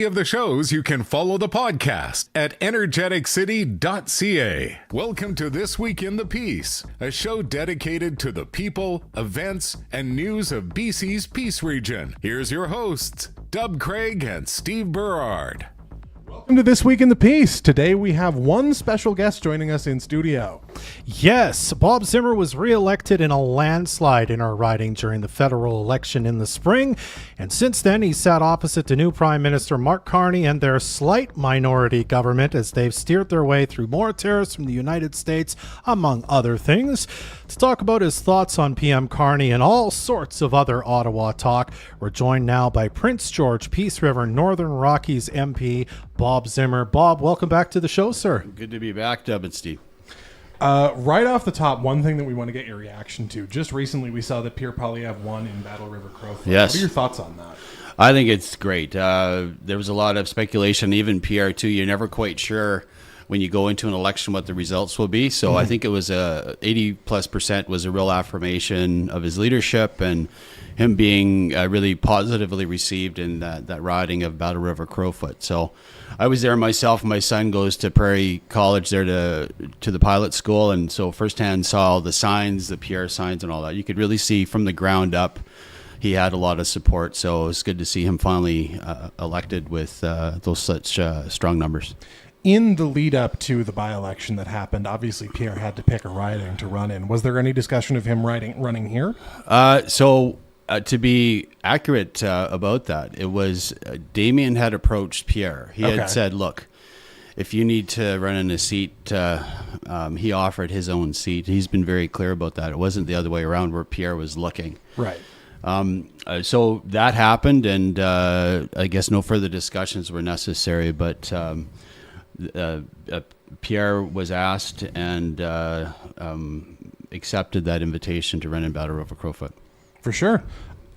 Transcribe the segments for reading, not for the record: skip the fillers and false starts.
Of the shows, you can follow the podcast at energeticcity.ca. Welcome to This Week in the Peace, a show dedicated to the people, events, and news of BC's Peace region. Here's your hosts, Dub Craig and Steve Berard. Welcome to This Week in the Peace. Today we have one special guest joining us in studio. Yes, Bob Zimmer was re-elected in a landslide in our riding during the federal election in the spring, and since then he sat opposite to new Prime Minister Mark Carney and their slight minority government as they've steered their way through more tariffs from the United States, among other things. To talk about his thoughts on PM Carney and all sorts of other Ottawa talk, we're joined now by Prince George Peace River Northern Rockies MP Bob Zimmer. Bob, welcome back to the show, sir. Good to be back, Dub and Steve. Right off the top, one thing that we want to get your reaction to. Just recently, we saw that Pierre Poilievre won in Battle River Crowfoot. Yes. What are your thoughts on that? I think it's great. There was a lot of speculation, even Pierre too. You're never quite sure when you go into an election what the results will be. So I think it was 80+% was a real affirmation of his leadership and him being really positively received in that riding of Battle River Crowfoot. So I was there myself. My son goes to Prairie College there to the pilot school, and so firsthand saw all the signs, the Pierre signs and all that. You could really see from the ground up he had a lot of support. So it was good to see him finally elected with those such strong numbers. In the lead up to the by-election that happened, obviously Pierre had to pick a riding to run in. Was there any discussion of him running here? To be accurate about that, it was Damien had approached Pierre. He had said, look, if you need to run in a seat, he offered his own seat. He's been very clear about that. It wasn't the other way around where Pierre was looking. Right. So that happened, and I guess no further discussions were necessary, but Pierre was asked and accepted that invitation to run in Battle River Crowfoot. For sure.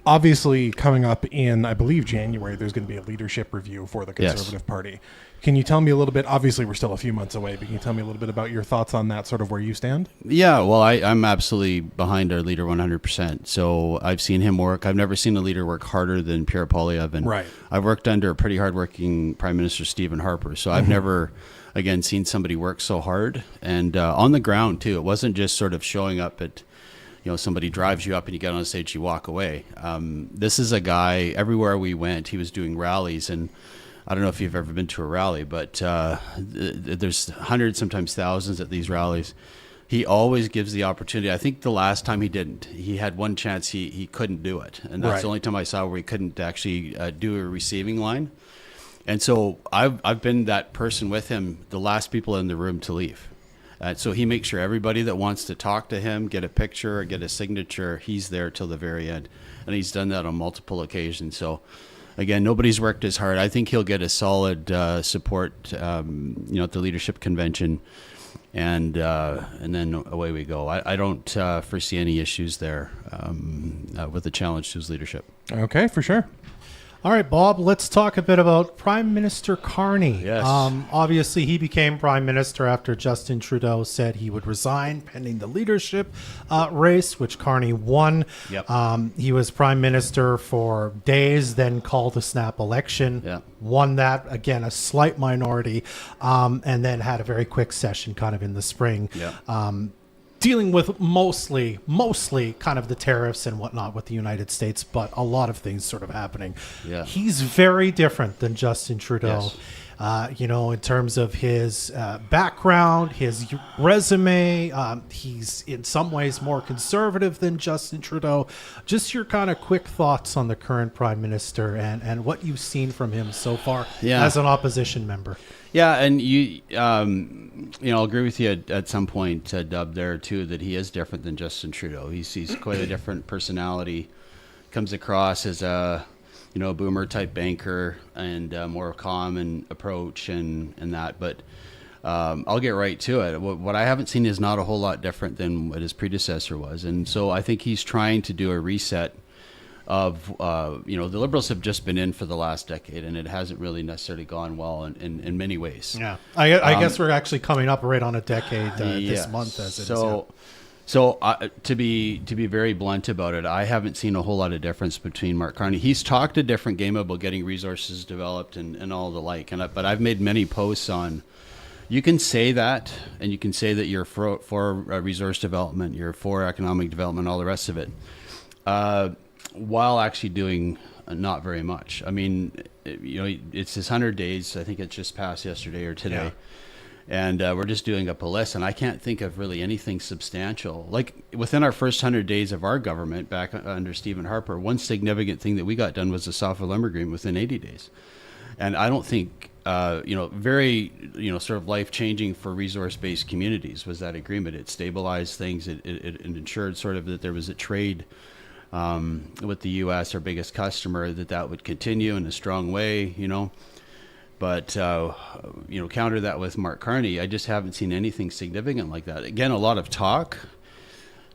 Obviously, coming up in, I believe, January, there's going to be a leadership review for the Conservative Party. Can you tell me a little bit, obviously we're still a few months away, but can you tell me a little bit about your thoughts on that, sort of where you stand? Yeah, well, I'm absolutely behind our leader 100%. So I've seen him work. I've never seen a leader work harder than Pierre Poilievre. And right. I've worked under a pretty hardworking Prime Minister Stephen Harper. So I've never, again, seen somebody work so hard. And on the ground, too. It wasn't just sort of showing up at, somebody drives you up and you get on stage, you walk away. This is a guy, everywhere we went, he was doing rallies. And I don't know if you've ever been to a rally, but there's hundreds, sometimes thousands at these rallies. He always gives the opportunity. I think the last time he didn't. He had one chance he couldn't do it. And that's the only time I saw where he couldn't actually do a receiving line. And so I've been that person with him, the last people in the room to leave. So he makes sure everybody that wants to talk to him, get a picture or get a signature, he's there till the very end. And he's done that on multiple occasions. So, again, nobody's worked as hard. I think he'll get a solid support, at the leadership convention. And then away we go. I don't foresee any issues there with the challenge to his leadership. Okay, for sure. All right, Bob, let's talk a bit about Prime Minister Carney. Yes. Obviously, he became Prime Minister after Justin Trudeau said he would resign pending the leadership race, which Carney won. Yep. He was Prime Minister for days, then called a snap election, won that, again, a slight minority, and then had a very quick session kind of in the spring. Dealing with mostly kind of the tariffs and whatnot with the United States, but a lot of things sort of happening. Yeah. He's very different than Justin Trudeau, in terms of his background, his resume. He's in some ways more conservative than Justin Trudeau. Just your kind of quick thoughts on the current Prime Minister and what you've seen from him so far as an opposition member. Yeah, and I'll agree with you at some point, Dub, there too, that he is different than Justin Trudeau. He's quite a different personality. Comes across as a boomer type banker and more calm and approach and that. But I'll get right to it. What I haven't seen is not a whole lot different than what his predecessor was, and so I think he's trying to do a reset of the Liberals have just been in for the last decade, and it hasn't really necessarily gone well in many ways. Yeah, I guess we're actually coming up right on a decade this month as it is. So to be very blunt about it, I haven't seen a whole lot of difference between Mark Carney. He's talked a different game about getting resources developed and all the like. But I've made many posts on. You can say that, and you can say that you're for resource development, you're for economic development, all the rest of it, while actually doing not very much. I mean, it's his 100 days. I think it just passed yesterday or today. Yeah. And we're just doing up a list, and I can't think of really anything substantial. Like within our first 100 days of our government back under Stephen Harper, one significant thing that we got done was the softwood lumber agreement within 80 days. And I don't think, very, sort of life-changing for resource-based communities was that agreement. It stabilized things. It ensured sort of that there was a trade with the U.S., our biggest customer, that would continue in a strong way, But, counter that with Mark Carney, I just haven't seen anything significant like that. Again, a lot of talk,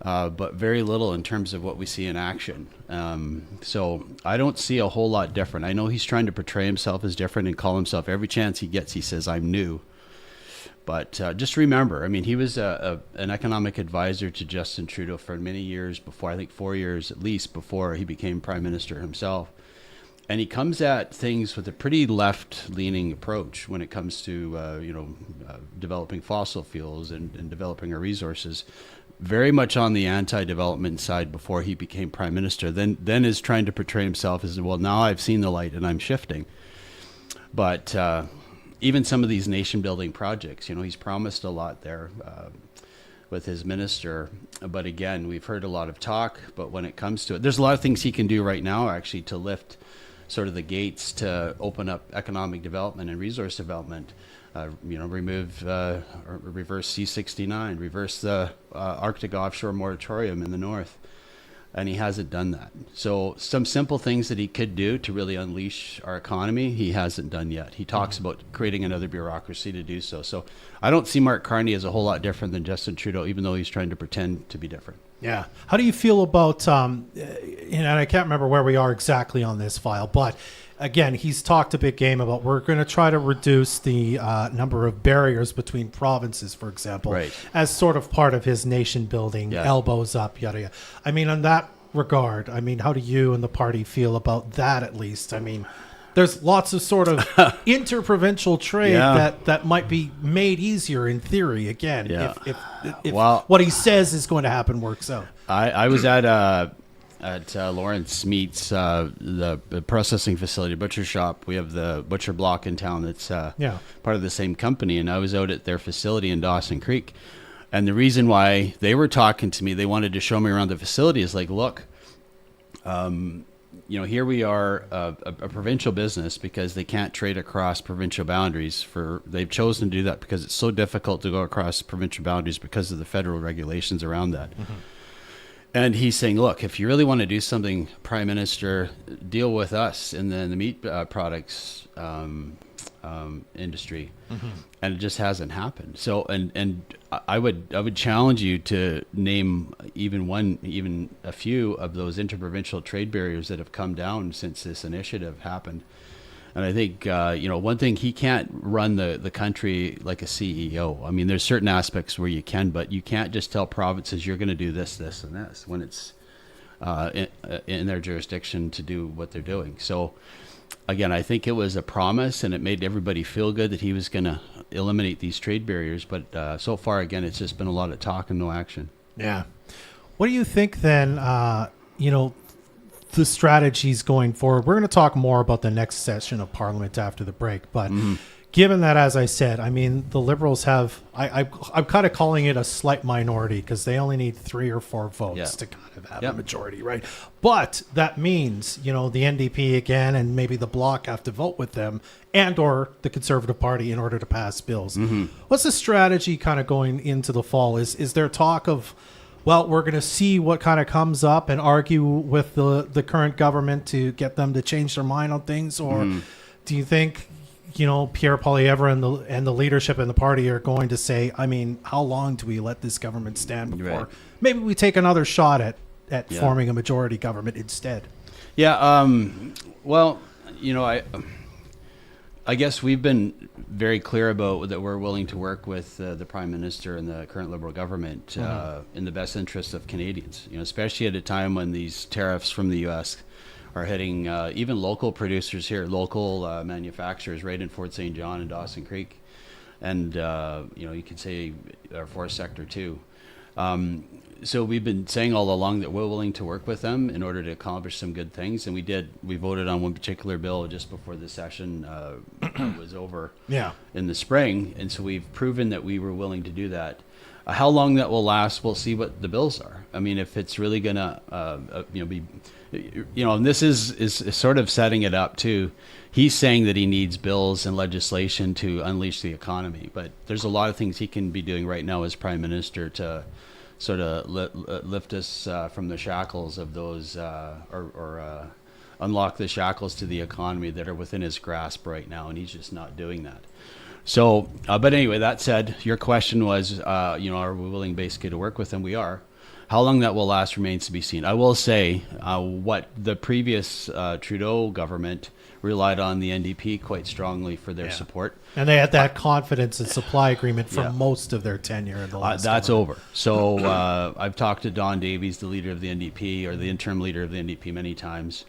but very little in terms of what we see in action. So I don't see a whole lot different. I know he's trying to portray himself as different and call himself, every chance he gets, he says, I'm new. But just remember, I mean, he was an economic advisor to Justin Trudeau for many years before, I think 4 years at least, before he became Prime Minister himself. And he comes at things with a pretty left-leaning approach when it comes to, developing fossil fuels and developing our resources. Very much on the anti-development side before he became Prime Minister. Then is trying to portray himself as, well, now I've seen the light and I'm shifting. But even some of these nation-building projects, he's promised a lot there with his minister. But again, we've heard a lot of talk. But when it comes to it, there's a lot of things he can do right now, actually, to lift sort of the gates to open up economic development and resource development, remove or reverse C-69, reverse the Arctic offshore moratorium in the north. And he hasn't done that. So some simple things that he could do to really unleash our economy, he hasn't done yet. He talks about creating another bureaucracy to do so. So I don't see Mark Carney as a whole lot different than Justin Trudeau, even though he's trying to pretend to be different. Yeah. How do you feel about, and I can't remember where we are exactly on this file, but again, he's talked a big game about we're going to try to reduce the number of barriers between provinces, for example, right, as sort of part of his nation building, elbows up, yada, yada. I mean, on that regard, I mean, how do you and the party feel about that at least? I mean, there's lots of sort of interprovincial trade that might be made easier in theory, again, if what he says is going to happen works out. I was at Lawrence Meats, the processing facility, butcher shop. We have the butcher block in town that's part of the same company, and I was out at their facility in Dawson Creek. And the reason why they were talking to me, they wanted to show me around the facility, is like, look, here we are, a provincial business, because they can't trade across provincial boundaries. They've chosen to do that because it's so difficult to go across provincial boundaries because of the federal regulations around that. Mm-hmm. And he's saying, look, if you really want to do something, Prime Minister, deal with us in the meat products industry. Mm-hmm. And it just hasn't happened. So, and I would challenge you to name even a few of those interprovincial trade barriers that have come down since this initiative happened. And I think, one thing, he can't run the country like a CEO. I mean, there's certain aspects where you can, but you can't just tell provinces you're going to do this, this, and this when it's in their jurisdiction to do what they're doing. So, again, I think it was a promise, and it made everybody feel good that he was going to eliminate these trade barriers. But so far, again, it's just been a lot of talk and no action. Yeah. What do you think then, the strategies going forward? We're going to talk more about the next session of Parliament after the break. But given that, as I said, I mean, the Liberals have, I'm kind of calling it a slight minority because they only need 3 or 4 votes to kind of have a majority, right? But that means, the NDP again and maybe the Bloc have to vote with them and or the Conservative Party in order to pass bills. Mm-hmm. What's the strategy kind of going into the fall? Is there talk of, well, we're going to see what kind of comes up and argue with the current government to get them to change their mind on things? Or do you think, Pierre Poilievre and the leadership in the party are going to say, I mean, how long do we let this government stand before maybe we take another shot at forming a majority government instead? Yeah. Well, I guess we've been very clear about that we're willing to work with the Prime Minister and the current Liberal government in the best interest of Canadians, especially at a time when these tariffs from the U.S. are hitting even local producers here, local manufacturers right in Fort St. John and Dawson Creek. And, you could say our forest sector too. So we've been saying all along that we're willing to work with them in order to accomplish some good things. And we voted on one particular bill just before the session was over in the spring. And so we've proven that we were willing to do that. How long that will last, we'll see what the bills are. I mean, if it's really going to, be, and this is sort of setting it up too. He's saying that he needs bills and legislation to unleash the economy, but there's a lot of things he can be doing right now as Prime Minister to sort of lift us from the shackles of those, or unlock the shackles to the economy that are within his grasp right now, and he's just not doing that. So, but anyway, that said, your question was, are we willing basically to work with them? We are. How long that will last remains to be seen. I will say what the previous Trudeau government relied on the NDP quite strongly for their support. And they had that confidence and supply agreement for most of their tenure in the last that's over. So I've talked to Don Davies, the leader of the NDP, or the interim leader of the NDP, many times.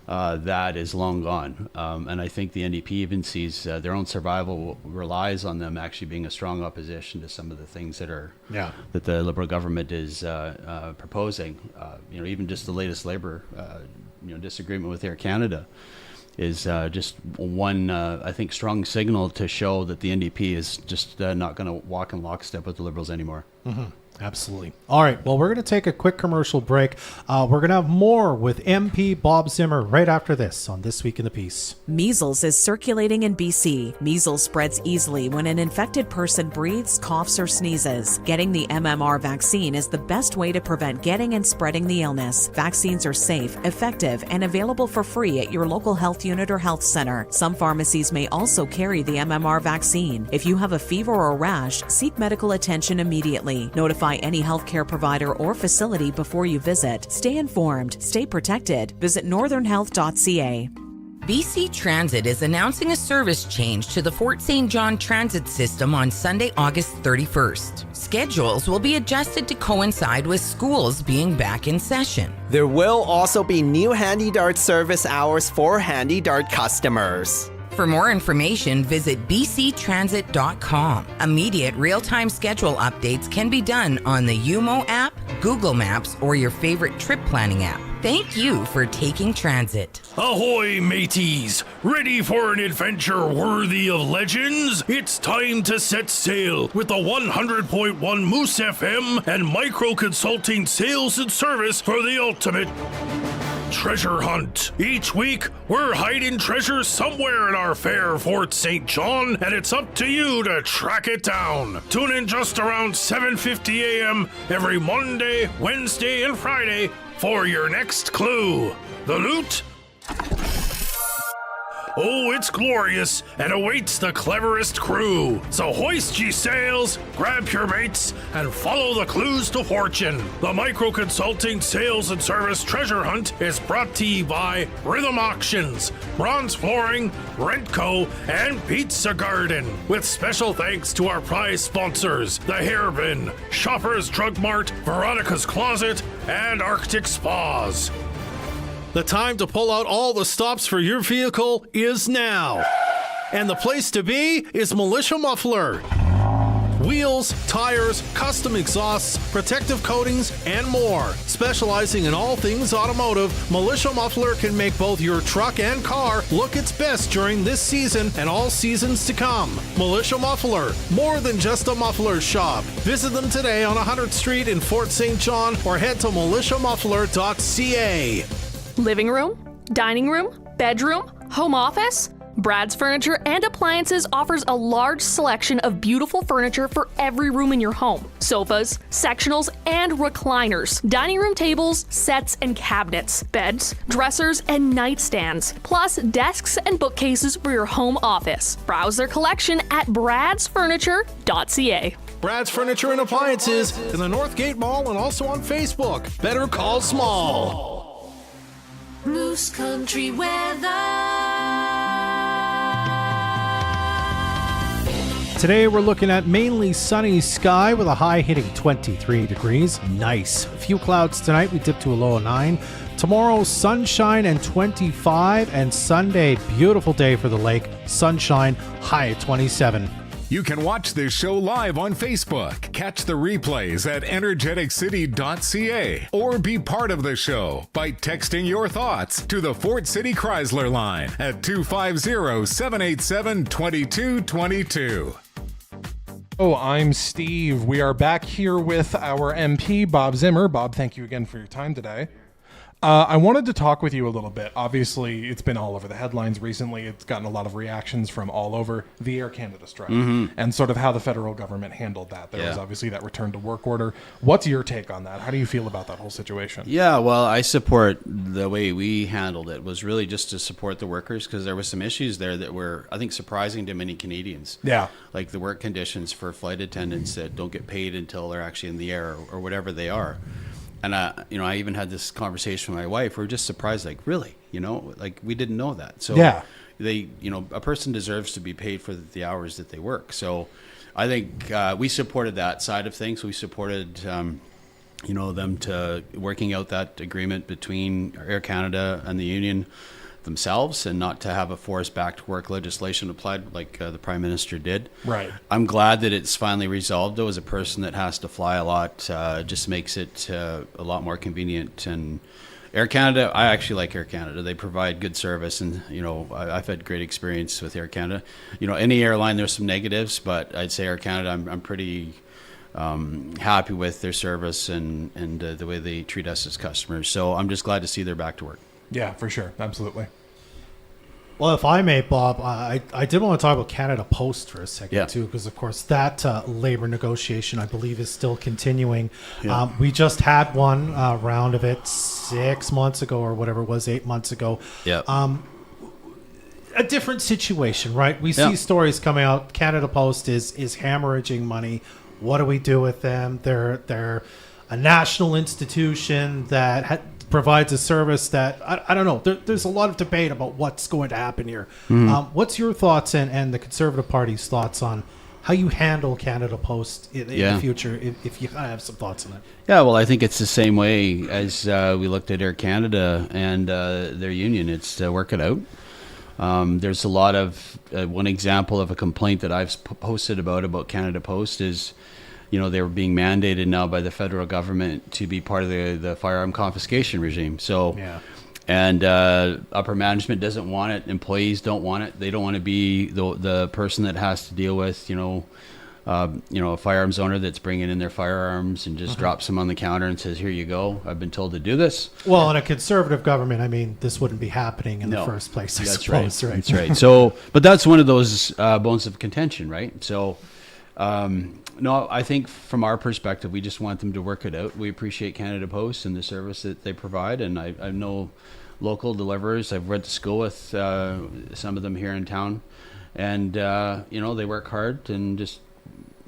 That is long gone. And I think the NDP even sees their own survival relies on them actually being a strong opposition to some of the things that are that the Liberal government is proposing. Even just the latest Labour disagreement with Air Canada is just one, I think, strong signal to show that the NDP is just not going to walk in lockstep with the Liberals anymore. Mm-hmm. Absolutely. All right. Well, we're going to take a quick commercial break. We're going to have more with MP Bob Zimmer right after this on This Week in the Peace. Measles is circulating in BC. Measles spreads easily when an infected person breathes, coughs, or sneezes. Getting the MMR vaccine is the best way to prevent getting and spreading the illness. Vaccines are safe, effective, and available for free at your local health unit or health center. Some pharmacies may also carry the MMR vaccine. If you have a fever or a rash, seek medical attention immediately. Notify any healthcare provider or facility before you visit. Stay informed. Stay protected. Visit northernhealth.ca. BC Transit is announcing a service change to the Fort St. John transit system on Sunday, August 31st. Schedules will be adjusted to coincide with schools being back in session. There will also be new Handy Dart service hours for Handy Dart customers. For more information, visit bctransit.com. Immediate real-time schedule updates can be done on the UMO app, Google Maps, or your favorite trip planning app. Thank you for taking transit. Ahoy, mateys! Ready for an adventure worthy of legends? It's time to set sail with the 100.1 Moose FM and Micro Consulting Sales and Service for the ultimate treasure hunt. Each week, we're hiding treasure somewhere in our fair Fort St. John, and it's up to you to track it down. Tune in just around 7:50 a.m. every Monday, Wednesday, and Friday for your next clue. The loot? Oh, it's glorious and awaits the cleverest crew. So hoist ye sails, grab your mates, and follow the clues to fortune. The Micro Consulting Sales and Service Treasure Hunt is brought to you by Rhythm Auctions, Bronze Flooring, Rentco, and Pizza Garden. With special thanks to our prize sponsors, The Hair Bin, Shoppers Drug Mart, Veronica's Closet, and Arctic Spas. The time to pull out all the stops for your vehicle is now. And the place to be is Militia Muffler. Wheels, tires, custom exhausts, protective coatings, and more. Specializing in all things automotive, Militia Muffler can make both your truck and car look its best during this season and all seasons to come. Militia Muffler, more than just a muffler shop. Visit them today on 100th Street in Fort St. John or head to militiamuffler.ca. Living room, dining room, bedroom, home office? Brad's Furniture and Appliances offers a large selection of beautiful furniture for every room in your home. Sofas, sectionals, and recliners, dining room tables, sets and cabinets, beds, dressers, and nightstands, plus desks and bookcases for your home office. Browse their collection at bradsfurniture.ca. Brad's Furniture and Appliances in the Northgate Mall and also on Facebook. Better call small. Moose Country weather. Today we're looking at mainly sunny sky with a high hitting 23 degrees. Nice. A few clouds tonight. We dip to a low of 9. Tomorrow, sunshine and 25. And Sunday, beautiful day for the lake. Sunshine, high at 27. You can watch this show live on Facebook. Catch the replays at energeticcity.ca or be part of the show by texting your thoughts to the Fort City Chrysler line at 250-787-2222. Oh, I'm Steve. We are back here with our MP, Bob Zimmer. Bob, thank you again for your time today. I wanted to talk with you a little bit. Obviously, it's been all over the headlines recently. It's gotten a lot of reactions from all over the Air Canada strike and sort of how the federal government handled that. There was obviously that return to work order. What's your take on that? How do you feel about that whole situation? Yeah, well, I support the way we handled it was really just to support the workers because there were some issues there that were, I think, surprising to many Canadians. Yeah. Like the work conditions for flight attendants that don't get paid until they're actually in the air or whatever they are. And, I even had this conversation with my wife. We were just surprised, like, really? Like, we didn't know that. So they, a person deserves to be paid for the hours that they work. So I think we supported that side of things. We supported, them to working out that agreement between Air Canada and the union themselves and not to have a forced back to work legislation applied like the Prime Minister did. Right. I'm glad that it's finally resolved, though. As a person that has to fly a lot, just makes it a lot more convenient. And Air Canada, I actually like Air Canada. They provide good service, and I've had great experience with Air Canada. Any airline, there's some negatives, but I'd say Air Canada, I'm pretty happy with their service and the way they treat us as customers. So I'm just glad to see they're back to work. Yeah, for sure. Absolutely. Well, if I may, Bob, I did want to talk about Canada Post for a second, too, because, of course, that labor negotiation, I believe, is still continuing. Yeah. We just had one round of it 6 months ago or whatever it was, 8 months ago. Yeah. A different situation, right? We see stories coming out. Canada Post is hemorrhaging money. What do we do with them? They're a national institution that provides a service that I don't know. There's a lot of debate about what's going to happen here. What's your thoughts and the Conservative Party's thoughts on how you handle Canada Post in the future? If you kind of have some thoughts on it. Yeah, well, I think it's the same way as we looked at Air Canada and their union. It's to work it out. There's a lot of one example of a complaint that I've posted about Canada Post is, they were being mandated now by the federal government to be part of the firearm confiscation regime. So, and upper management doesn't want it. Employees don't want it. They don't want to be the person that has to deal with, a firearms owner that's bringing in their firearms and just drops them on the counter and says, "Here you go. I've been told to do this." Well, in a Conservative government, I mean, this wouldn't be happening in the first place. I suppose, right? That's right. So, but that's one of those bones of contention, right? So. No, I think from our perspective, we just want them to work it out. We appreciate Canada Post and the service that they provide. And I know local deliverers. I've went to school with some of them here in town. And, they work hard and just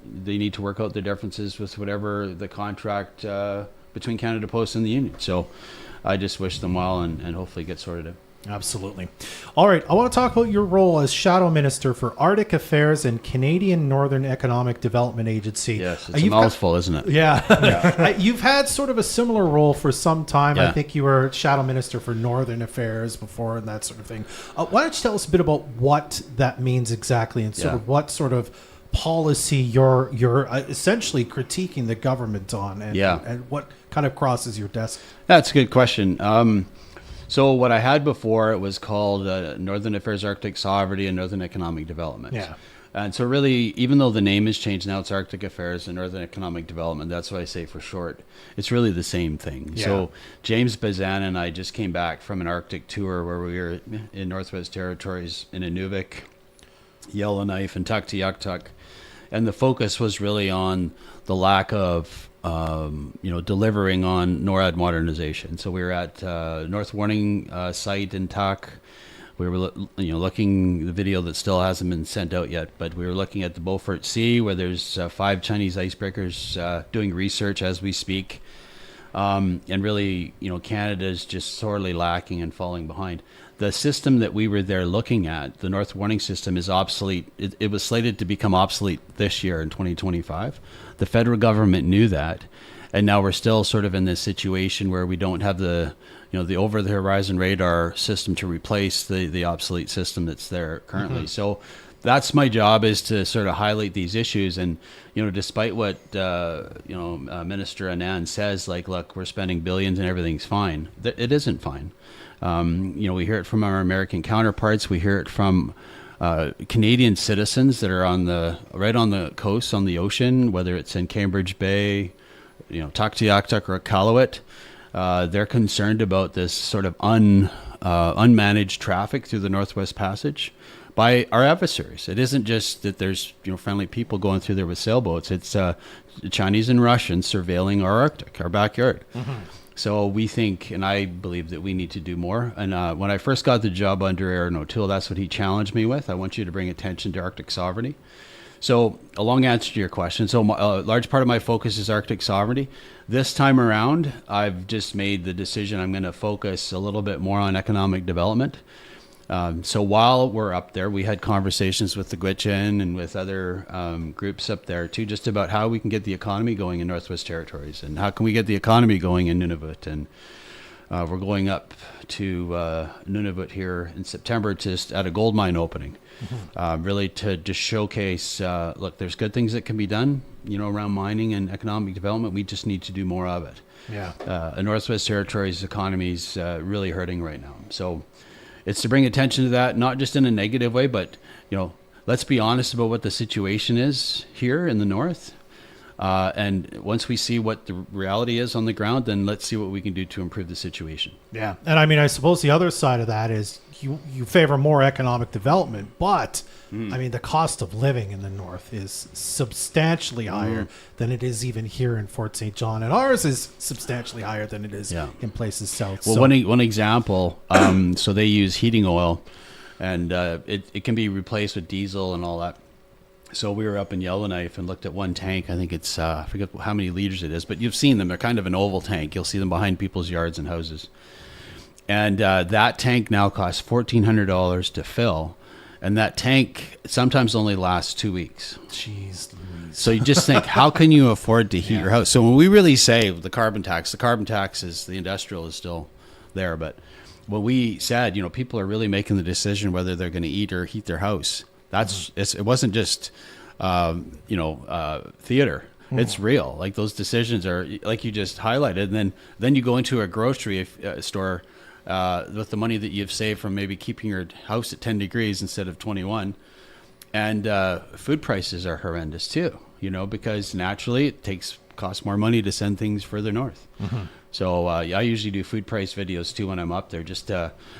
they need to work out their differences with whatever the contract between Canada Post and the union. So I just wish them well and hopefully get sorted out. Absolutely. All right. I want to talk about your role as Shadow Minister for Arctic Affairs and Canadian Northern Economic Development Agency. Yes, it's a mouthful, isn't it? Yeah. You've had sort of a similar role for some time. Yeah. I think you were Shadow Minister for Northern Affairs before and that sort of thing. Why don't you tell us a bit about what that means exactly and sort of what sort of policy you're essentially critiquing the government on and what kind of crosses your desk? That's a good question. So what I had before, it was called Northern Affairs, Arctic Sovereignty, and Northern Economic Development. Yeah. And so really, even though the name has changed, now it's Arctic Affairs and Northern Economic Development. That's what I say for short. It's really the same thing. Yeah. So James Bazan and I just came back from an Arctic tour where we were in Northwest Territories in Inuvik, Yellowknife, and Tuktoyaktuk. And the focus was really on the lack of delivering on NORAD modernization. So we were at North Warning site in Tuk. We were looking the video that still hasn't been sent out yet, but we were looking at the Beaufort Sea where there's 5 Chinese icebreakers doing research as we speak. And really, Canada is just sorely lacking and falling behind. the system that we were there looking at, the North Warning System, is obsolete. It was slated to become obsolete this year in 2025. The federal government knew that, and now we're still sort of in this situation where we don't have the over-the-horizon radar system to replace the obsolete system that's there currently. So that's my job, is to sort of highlight these issues. And, despite what, Minister Anand says, like, look, we're spending billions and everything's fine. It isn't fine. We hear it from our American counterparts. We hear it from Canadian citizens that are right on the coast, on the ocean, whether it's in Cambridge Bay, Tuktoyaktuk or Iqaluit. They're concerned about this sort of unmanaged traffic through the Northwest Passage by our adversaries. It isn't just that there's friendly people going through there with sailboats. It's Chinese and Russians surveilling our Arctic, our backyard. So we think, and I believe, that we need to do more. And when I first got the job under Aaron O'Toole, that's what he challenged me with. I want you to bring attention to Arctic sovereignty. So a long answer to your question. So a large part of my focus is Arctic sovereignty. This time around, I've just made the decision I'm going to focus a little bit more on economic development. So while we're up there, we had conversations with the Gwich'in and with other groups up there too, just about how we can get the economy going in Northwest Territories, and how can we get the economy going in Nunavut. And we're going up to Nunavut here in September just at a gold mine opening, really to just showcase, look, there's good things that can be done, around mining and economic development. We just need to do more of it. The Northwest Territories economy is really hurting right now. So it's to bring attention to that, not just in a negative way, but, let's be honest about what the situation is here in the North. And once we see what the reality is on the ground, then let's see what we can do to improve the situation. Yeah. And I suppose the other side of that is you favor more economic development, but the cost of living in the North is substantially higher than it is even here in Fort St. John. And ours is substantially higher than it is in places south. Well, one example, so they use heating oil, and it can be replaced with diesel and all that. So we were up in Yellowknife and looked at one tank. I think it's, I forget how many liters it is, but you've seen them. They're kind of an oval tank. You'll see them behind people's yards and houses. And that tank now costs $1,400 to fill. And that tank sometimes only lasts 2 weeks. Jeez Louise. So you just think, how can you afford to heat your house? So when we really say the carbon tax is, the industrial is still there. But when we said, people are really making the decision whether they're going to eat or heat their house. It wasn't just, theater. It's real. Like, those decisions are, like you just highlighted. And then you go into a grocery store with the money that you've saved from maybe keeping your house at 10 degrees instead of 21. And food prices are horrendous too, because naturally it costs more money to send things further north. So I usually do food price videos too when I'm up there. Just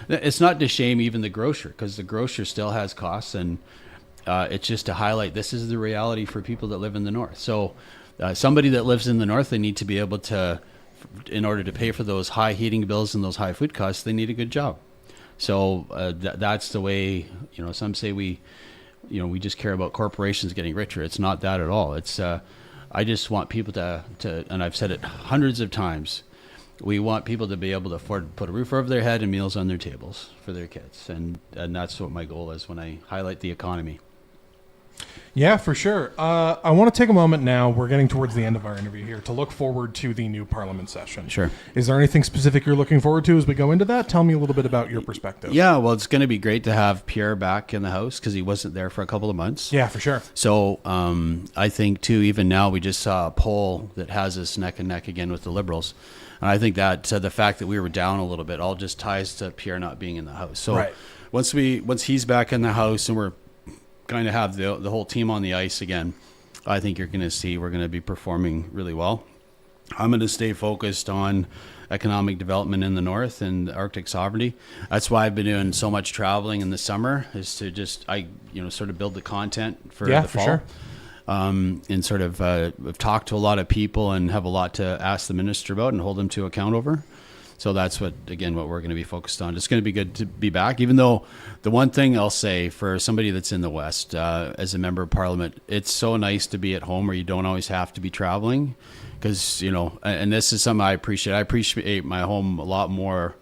it's not to shame even the grocer, because the grocer still has costs, and it's just to highlight this is the reality for people that live in the North. So somebody that lives in the North, they need to be able to, in order to pay for those high heating bills and those high food costs, they need a good job. So that's the way, some say we just care about corporations getting richer. It's not that at all. It's I just want people to, and I've said it hundreds of times, we want people to be able to afford to put a roof over their head and meals on their tables for their kids. And that's what my goal is when I highlight the economy. Yeah, for sure. I want to take a moment now, we're getting towards the end of our interview here, to look forward to the new Parliament session. Sure. Is there anything specific you're looking forward to as we go into that? Tell me a little bit about your perspective. Yeah, well, it's going to be great to have Pierre back in the House, because he wasn't there for a couple of months. Yeah, for sure. So I think, too, even now we just saw a poll that has us neck and neck again with the Liberals. And I think that the fact that we were down a little bit all just ties to Pierre not being in the House. So right. once he's back in the House and we're kind of have the whole team on the ice again, I think you're going to see we're going to be performing really well. I'm going to stay focused on economic development in the North and Arctic sovereignty. That's why I've been doing so much traveling in the summer, is to just sort of build the content for the fall. For sure. And sort of I've talked to a lot of people and have a lot to ask the minister about and hold them to account over. So that's what we're going to be focused on. It's going to be good to be back, even though the one thing I'll say for somebody that's in the West, as a member of Parliament, it's so nice to be at home where you don't always have to be traveling, because, and this is something I appreciate. I appreciate my home a lot more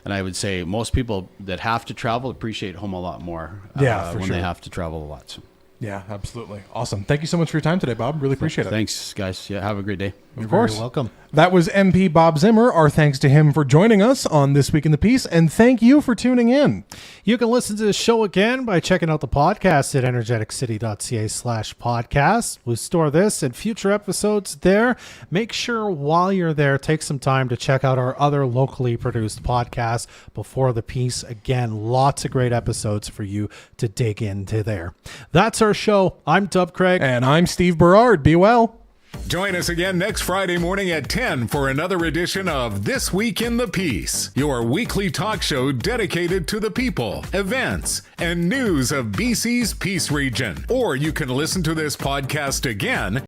And I would say most people that have to travel appreciate home a lot more For when sure. they have to travel a lot. So. Yeah, absolutely. Awesome. Thank you so much for your time today, Bob. Really appreciate it. Thanks, guys. Yeah, have a great day. Of course. You're welcome. That was MP Bob Zimmer. Our thanks to him for joining us on This Week in the Piece, and thank you for tuning in. You can listen to the show again by checking out the podcast at energeticcity.ca/podcast. We store this and future episodes there. Make sure while you're there, take some time to check out our other locally produced podcasts before the piece. Again, lots of great episodes for you to dig into there. That's our show. I'm Dub Craig. And I'm Steve Berard. Be well. Join us again next Friday morning at 10 for another edition of This Week in the Piece, your weekly talk show dedicated to the people, events, and news of BC's Peace Region. Or you can listen to this podcast again